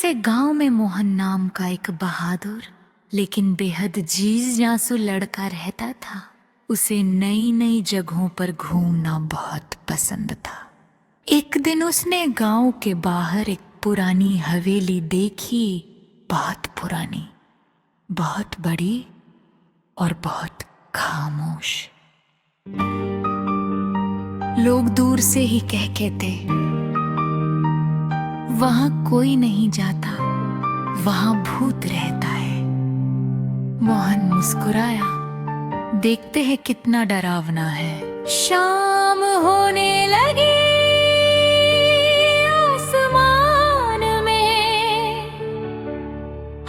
से गांव में मोहन नाम का एक बहादुर लेकिन बेहद जिज्ञासु लड़का रहता था। उसे नई नई जगहों पर घूमना बहुत पसंद था। एक दिन उसने गांव के बाहर एक पुरानी हवेली देखी। बहुत पुरानी, बहुत बड़ी और बहुत खामोश। लोग दूर से ही कहते थे, वहां कोई नहीं जाता, वहां भूत रहता है। मोहन मुस्कुराया, देखते हैं कितना डरावना है। शाम होने लगी, आसमान में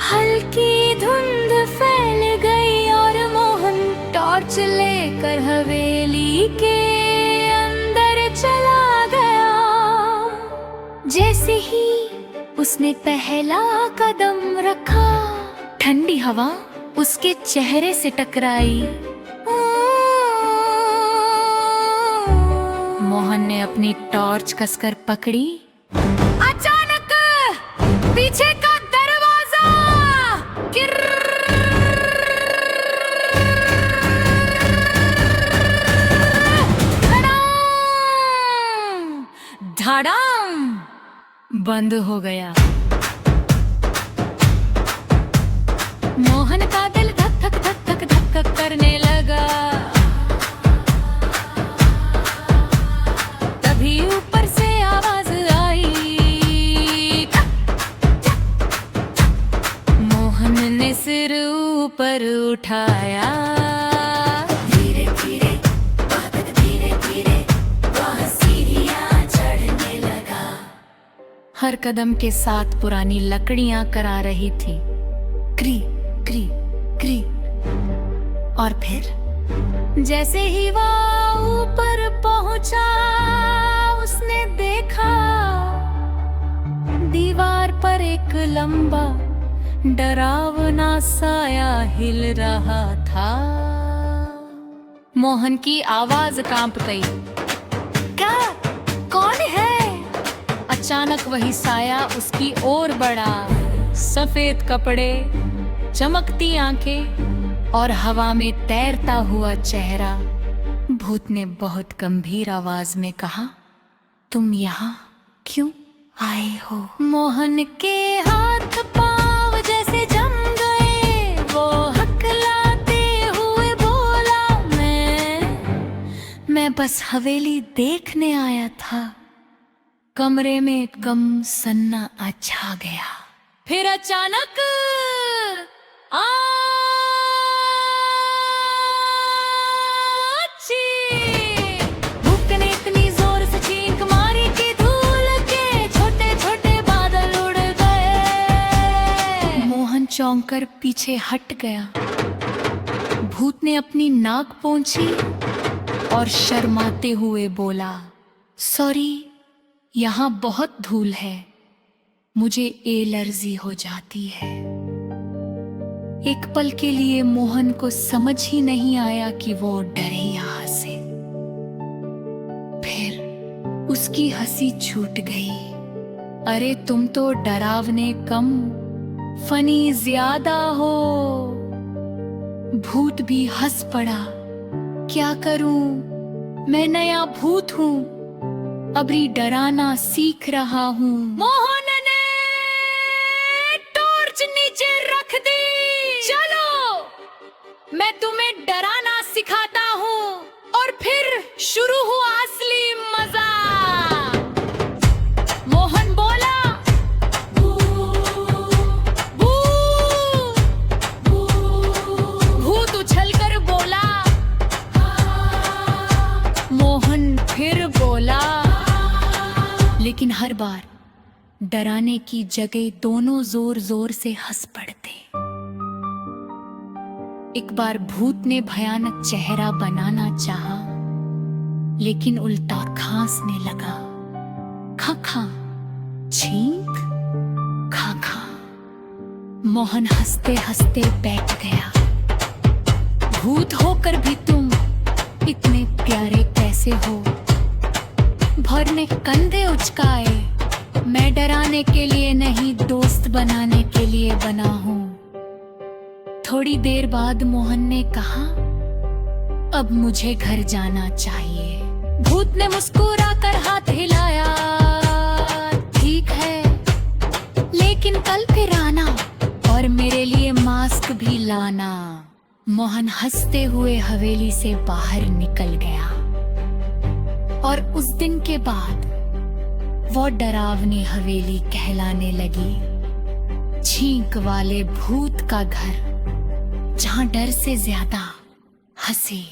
हल्की धुंध फैल गई और मोहन टॉर्च लेकर हवेली के अंदर चला गया। जैसे ही उसने पहला कदम रखा, ठंडी हवा उसके चेहरे से टकराई। मोहन ने अपनी टॉर्च कसकर पकड़ी। अचानक पीछे का दरवाजा धड़ाम बंद हो गया। मोहन का दिल धक धक धक धक धक धक करने लगा। तभी ऊपर से आवाज आई। मोहन ने सिर ऊपर उठाया। धीरे धीरे, बहुत धीरे धीरे वह सीढ़ियां चढ़ने लगा। हर कदम के साथ पुरानी लकड़ियां करा रही थी, क्री क्री क्री। और फिर जैसे ही वह ऊपर पहुंचा, उसने देखा दीवार पर एक लंबा डरावना साया हिल रहा था। मोहन की आवाज कांप गई। क्या? कौन है? अचानक वही साया उसकी ओर बढ़ा। सफेद कपड़े, चमकती आंखें और हवा में तैरता हुआ चेहरा। भूत ने बहुत गंभीर आवाज में कहा, तुम यहाँ क्यों आए हो? मोहन के हाथ पांव जैसे जम गए। वो हकलाते हुए बोला, मैं बस हवेली देखने आया था। कमरे में गम सन्ना छा गया। फिर अचानक भूत ने इतनी जोर से चीख मारी कि धूल के छोटे छोटे बादल उड़ गए। मोहन चौंक कर पीछे हट गया। भूत ने अपनी नाक पोंछी और शर्माते हुए बोला, सॉरी, यहाँ बहुत धूल है, मुझे एलर्जी हो जाती है। एक पल के लिए मोहन को समझ ही नहीं आया कि वो डरे या हंसे। फिर उसकी हंसी छूट गई। अरे तुम तो डरावने कम, फनी ज्यादा हो। भूत भी हंस पड़ा। क्या करूं, मैं नया भूत हूं, अभी डराना सीख रहा हूं। मोहन ने टॉर्च नीचे रख दी। चलो, मैं तुम्हें डराना सिखाता हूँ। और फिर शुरू हुआ असली मजा। मोहन बोला, भूत उछलकर बोला। मोहन फिर बोला, लेकिन हर बार डराने की जगह दोनों जोर जोर से हंस पड़ते। एक बार भूत ने भयानक चेहरा बनाना चाहा, लेकिन उल्टा खांसने लगा। खा खा, छींक, खा खा। मोहन हंसते हंसते बैठ गया। भूत होकर भी तुम इतने प्यारे कैसे हो? भर ने कंधे उचकाए। मैं डराने के लिए नहीं, दोस्त बनाने के लिए बना हूँ। थोड़ी देर बाद मोहन ने कहा, अब मुझे घर जाना चाहिए। भूत ने मुस्कुराकर हाथ हिलाया, ठीक है, लेकिन कल फिर आना और मेरे लिए मास्क भी लाना। मोहन हंसते हुए हवेली से बाहर निकल गया और उस दिन के बाद वो डरावनी हवेली कहलाने लगी छींक वाले भूत का घर, जहां डर से ज्यादा हंसी